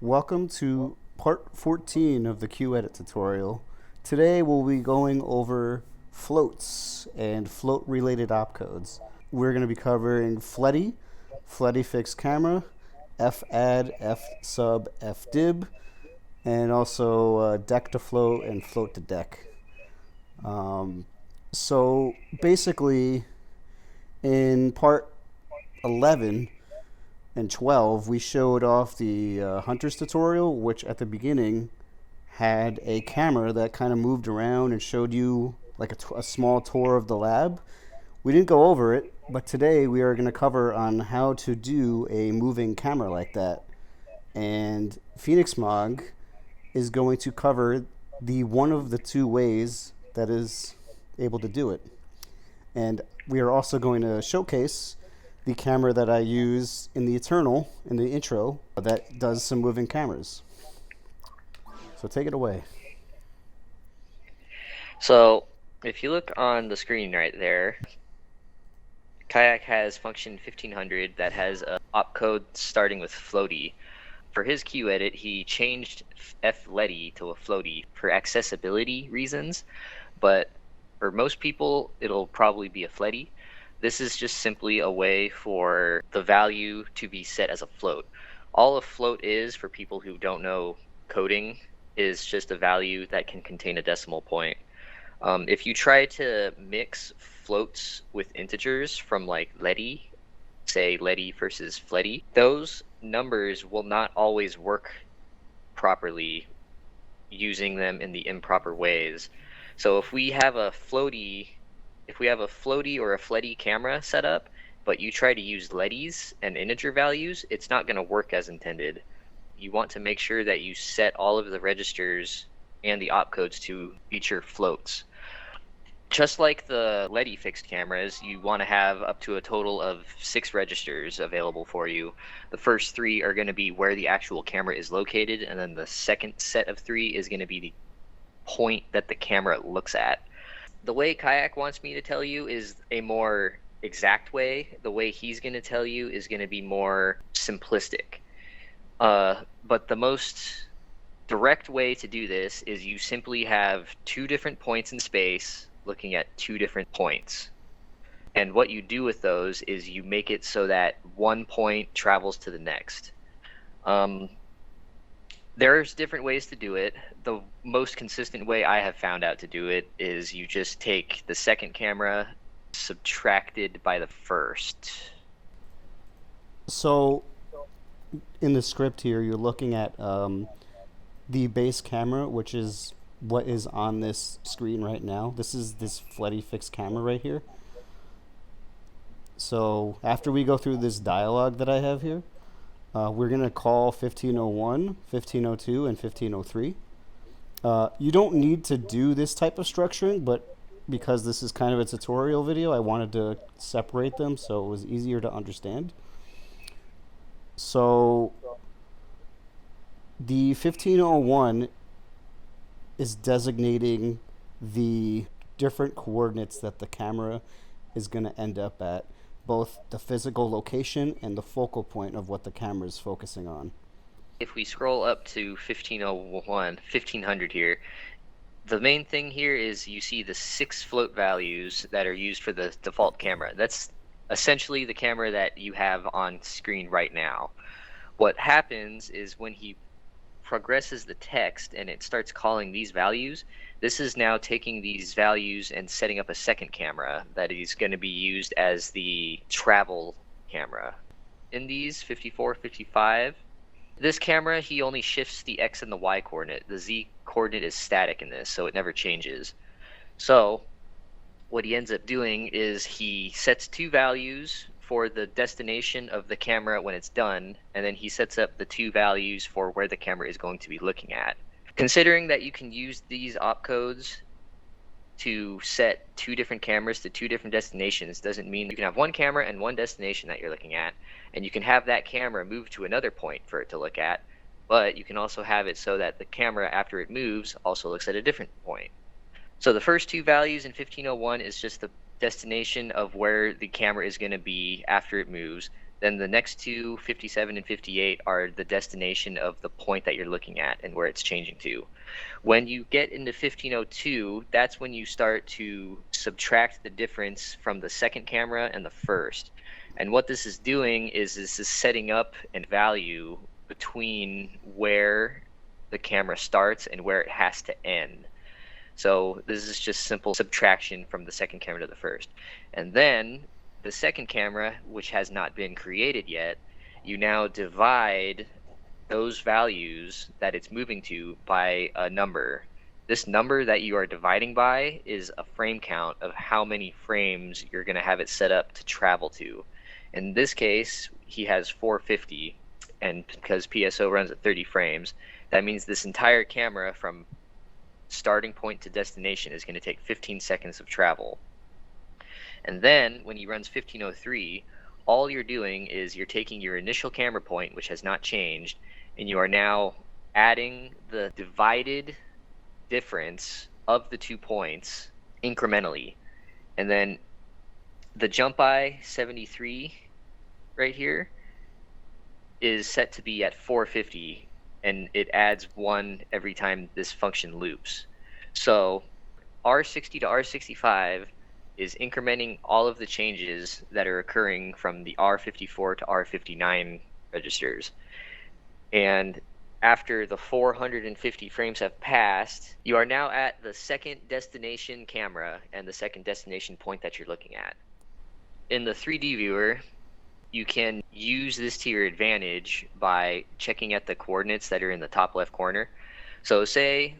Welcome to part 14 of the Qedit tutorial. Today we'll be going over floats and float related opcodes. We're going to be covering Fletty fixed camera, fadd, fsub, fdib, and also deck to float and float to deck. So basically, in part 11, and 12, we showed off the Hunter's tutorial, which at the beginning had a camera that kind of moved around and showed you like a small tour of the lab. We didn't go over it, but today we are going to cover on how to do a moving camera like that. And Phoenix Mog is going to cover the one of the two ways that is able to do it. And we are also going to showcase the camera that I use in the Eternal, in the intro, that does some moving cameras. So take it away. So if you look on the screen right there, Kayak has function 1500 that has a opcode starting with floaty. For his Qedit, he changed fletty to a floaty for accessibility reasons, but for most people, it'll probably be a fletty. This is just simply a way for the value to be set as a float. All a float is, for people who don't know coding, is just a value that can contain a decimal point. If you try to mix floats with integers from like letty, say letty versus fletty, those numbers will not always work properly using them in the improper ways. So if we have a floaty or a fletty camera set up, but you try to use letties and integer values, it's not going to work as intended. You want to make sure that you set all of the registers and the opcodes to feature floats. Just like the letty fixed cameras, you want to have up to a total of 6 registers available for you. The first 3 are going to be where the actual camera is located, and then the second set of 3 is going to be the point that the camera looks at. The way Kayak wants me to tell you is a more exact way. The way he's going to tell you is going to be more simplistic. But the most direct way to do this is you simply have 2 different points in space looking at 2 different points. And what you do with those is you make it so that one point travels to the next. There's different ways to do it. The most consistent way I have found out to do it is you just take the second camera subtracted by the first. So in the script here, you're looking at the base camera, which is what is on this screen right now. This is this Fletty fixed camera right here. So after we go through this dialogue that I have here, we're going to call 1501, 1502, and 1503. You don't need to do this type of structuring, but because this is kind of a tutorial video, I wanted to separate them so it was easier to understand. So the 1501 is designating the different coordinates that the camera is going to end up at, both the physical location and the focal point of what the camera is focusing on. If we scroll up to 1501, 1500 here, the main thing here is you see the 6 float values that are used for the default camera. That's essentially the camera that you have on screen right now. What happens is when he progresses the text and it starts calling these values, this is now taking these values and setting up a second camera that is going to be used as the travel camera. In these 54, 55, this camera, he only shifts the X and the Y coordinate. The Z coordinate is static in this, so it never changes. So what he ends up doing is he sets 2 values for the destination of the camera when it's done, and then he sets up the 2 values for where the camera is going to be looking at. Considering that you can use these opcodes to set 2 different cameras to 2 different destinations doesn't mean you can have one camera and one destination that you're looking at, and you can have that camera move to another point for it to look at, but you can also have it so that the camera, after it moves, also looks at a different point. So the first 2 values in 1501 is just the destination of where the camera is going to be after it moves. Then the next two, 57 and 58, are the destination of the point that you're looking at and where it's changing to. When you get into 1502, that's when you start to subtract the difference from the second camera and the first. And what this is doing is this is setting up a value between where the camera starts and where it has to end. So this is just simple subtraction from the second camera to the first. And then the second camera, which has not been created yet, you now divide those values that it's moving to by a number. This number that you are dividing by is a frame count of how many frames you're going to have it set up to travel to. In this case, he has 450, and because PSO runs at 30 frames, that means this entire camera from starting point to destination is going to take 15 seconds of travel. And then when he runs 1503, all you're doing is you're taking your initial camera point, which has not changed, and you are now adding the divided difference of the 2 points incrementally. And then the jump by 73 right here is set to be at 450, and it adds 1 every time this function loops. So R60 to R65 is incrementing all of the changes that are occurring from the R54 to R59 registers. And after the 450 frames have passed, you are now at the second destination camera and the second destination point that you're looking at. In the 3D viewer, you can use this to your advantage by checking at the coordinates that are in the top left corner. So say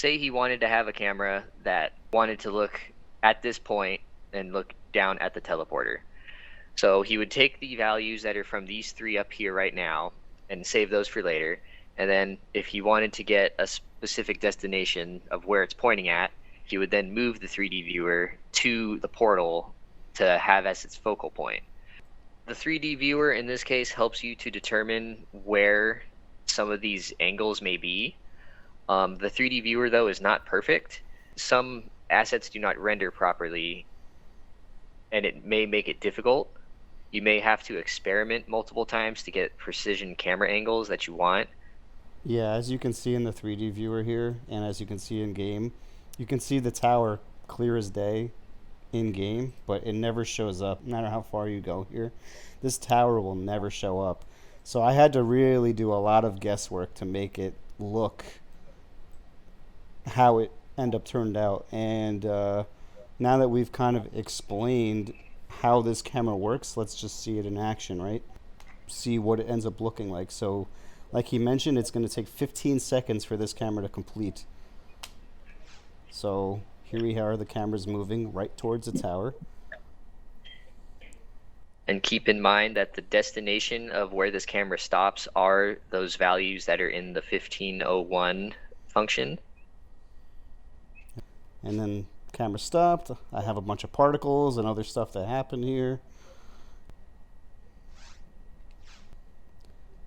he wanted to have a camera that wanted to look at this point and look down at the teleporter. So he would take the values that are from these 3 up here right now and save those for later. And then if he wanted to get a specific destination of where it's pointing at, he would then move the 3D viewer to the portal to have as its focal point. The 3D viewer in this case helps you to determine where some of these angles may be. The 3D viewer, though, is not perfect. Some assets do not render properly, and it may make it difficult. You may have to experiment multiple times to get precision camera angles that you want. Yeah, as you can see in the 3D viewer here, and as you can see in game, you can see the tower clear as day in game, but it never shows up, no matter how far you go here. This tower will never show up. So I had to really do a lot of guesswork to make it look how it end up turned out. And now that we've kind of explained how this camera works, let's just see it in action, right? See what it ends up looking like. So like he mentioned, it's going to take 15 seconds for this camera to complete. So here we are, the camera's moving right towards the tower. And keep in mind that the destination of where this camera stops are those values that are in the 1501 function. And then camera stopped. I have a bunch of particles and other stuff that happened here.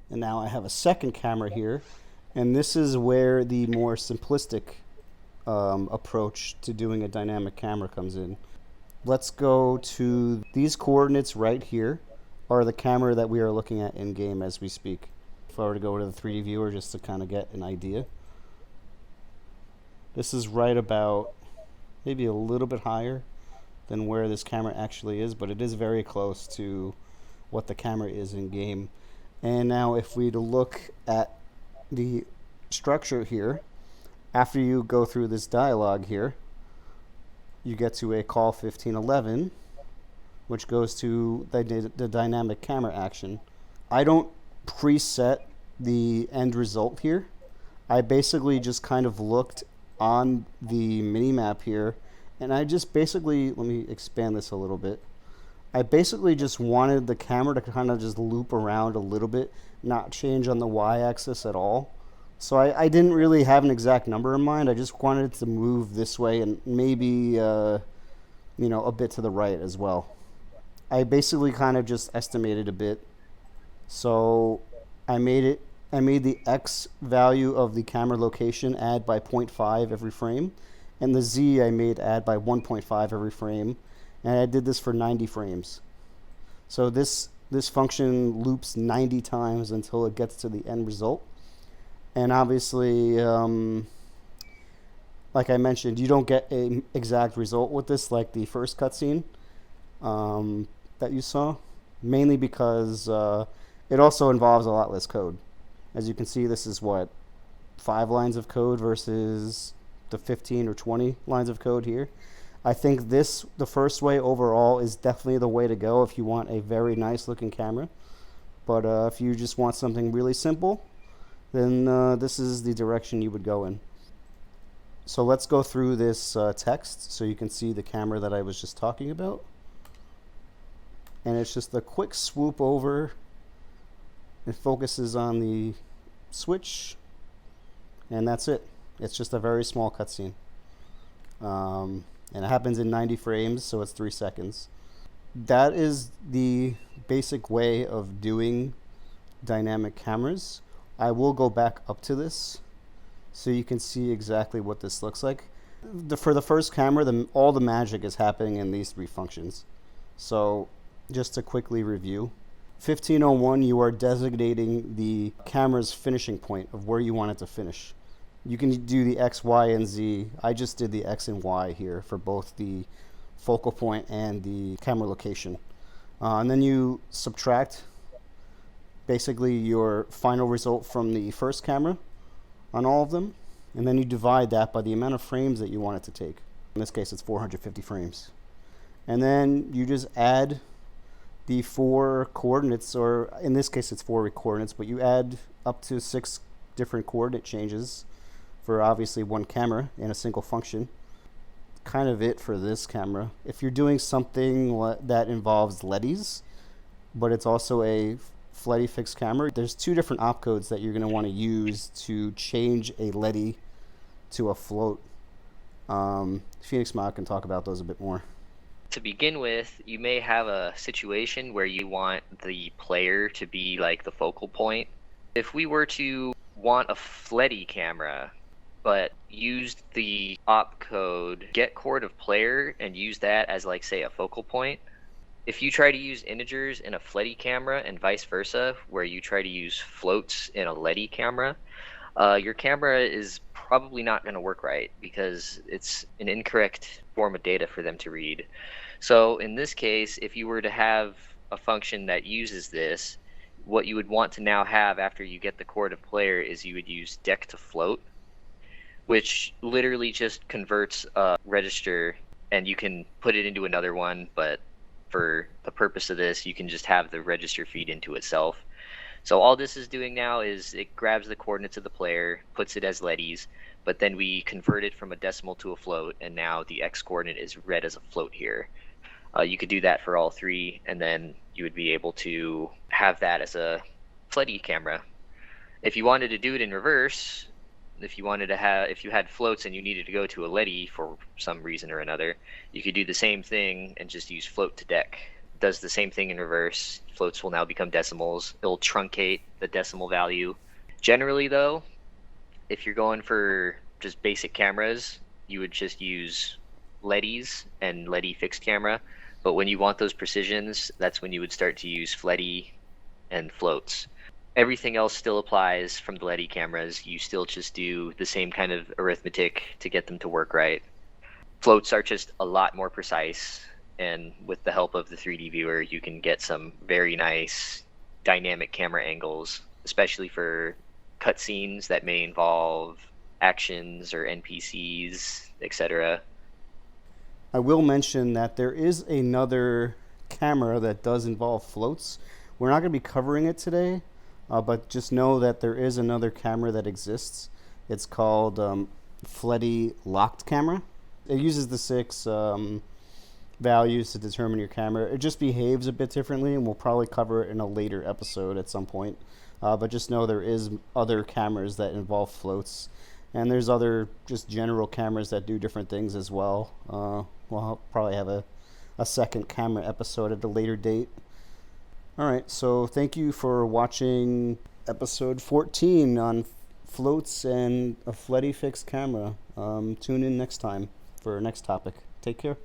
And now I have a second camera here. And this is where the more simplistic approach to doing a dynamic camera comes in. Let's go to these coordinates right here are the camera that we are looking at in game as we speak. If I were to go to the 3D viewer just to kind of get an idea. This is right about maybe a little bit higher than where this camera actually is, but it is very close to what the camera is in game. And now if we look at the structure here, after you go through this dialog here, you get to a call 1511, which goes to the dynamic camera action. I don't preset the end result here. I basically just kind of looked on the mini map here, and I just basically, let me expand this a little bit. I basically just wanted the camera to kind of just loop around a little bit, not change on the y-axis at all. So I didn't really have an exact number in mind. I just wanted it to move this way and maybe a bit to the right as well. I basically kind of just estimated a bit. So I made the X value of the camera location add by 0.5 every frame, and the Z I made add by 1.5 every frame. and I did this for 90 frames. So this function loops 90 times until it gets to the end result. And obviously, like I mentioned, you don't get an exact result with this like the first cutscene that you saw, mainly because it also involves a lot less code. As you can see, this is what, 5 lines of code versus the 15 or 20 lines of code here. I think the first way overall is definitely the way to go if you want a very nice looking camera. But if you just want something really simple, then this is the direction you would go in. So let's go through this text so you can see the camera that I was just talking about. And it's just a quick swoop over. It focuses on the switch, and that's it. It's just a very small cutscene. And it happens in 90 frames, so it's 3 seconds. That is the basic way of doing dynamic cameras. I will go back up to this so you can see exactly what this looks like. For the first camera, all the magic is happening in these 3 functions. So just to quickly review, 1501, you are designating the camera's finishing point of where you want it to finish. You can do the X, Y, and Z. I just did the X and Y here for both the focal point and the camera location. And then you subtract basically your final result from the first camera on all of them, and then you divide that by the amount of frames that you want it to take. In this case, it's 450 frames. And then you just add the 4 coordinates, or in this case it's 4 coordinates, but you add up to 6 different coordinate changes for obviously one camera in a single function. Kind of it for this camera. If you're doing something that involves LEDs, but it's also a floody fixed camera, there's 2 different opcodes that you're going to want to use to change a LED to a float. Phoenix Mod can talk about those a bit more. To begin with, you may have a situation where you want the player to be like the focal point. If we were to want a floody camera, but used the opcode get chord of player and use that as, like, say, a focal point, if you try to use integers in a floody camera and vice versa, where you try to use floats in a LED camera, your camera is probably not going to work right because it's an incorrect form of data for them to read. So in this case, if you were to have a function that uses this, what you would want to now have after you get the chord of player is you would use dec to float, which literally just converts a register, and you can put it into another one, but for the purpose of this, you can just have the register feed into itself. So all this is doing now is it grabs the coordinates of the player, puts it as LEDs, but then we convert it from a decimal to a float, and now the X coordinate is read as a float here. You could do that for all 3, and then you would be able to have that as a floody camera. If you wanted to do it in reverse, if you had floats and you needed to go to a LED for some reason or another, you could do the same thing and just use float to dec. Does the same thing in reverse. Floats will now become decimals. It'll truncate the decimal value. Generally, though, if you're going for just basic cameras, you would just use LEDs and LED fixed camera. But when you want those precisions, that's when you would start to use FLEDI and floats. Everything else still applies from the LED cameras. You still just do the same kind of arithmetic to get them to work right. Floats are just a lot more precise, and with the help of the 3D viewer, you can get some very nice dynamic camera angles, especially for cutscenes that may involve actions or NPCs, etc. I will mention that there is another camera that does involve floats. We're not going to be covering it today, but just know that there is another camera that exists. It's called FLEDI locked camera. It uses the 6 values to determine your camera. It just behaves a bit differently, and we'll probably cover it in a later episode at some point. But just know there is other cameras that involve floats, and there's other just general cameras that do different things as well. We'll probably have a second camera episode at a later date. All right, so thank you for watching episode 14 on floats and a FLEDI fixed camera. Tune in next time for our next topic. Take care.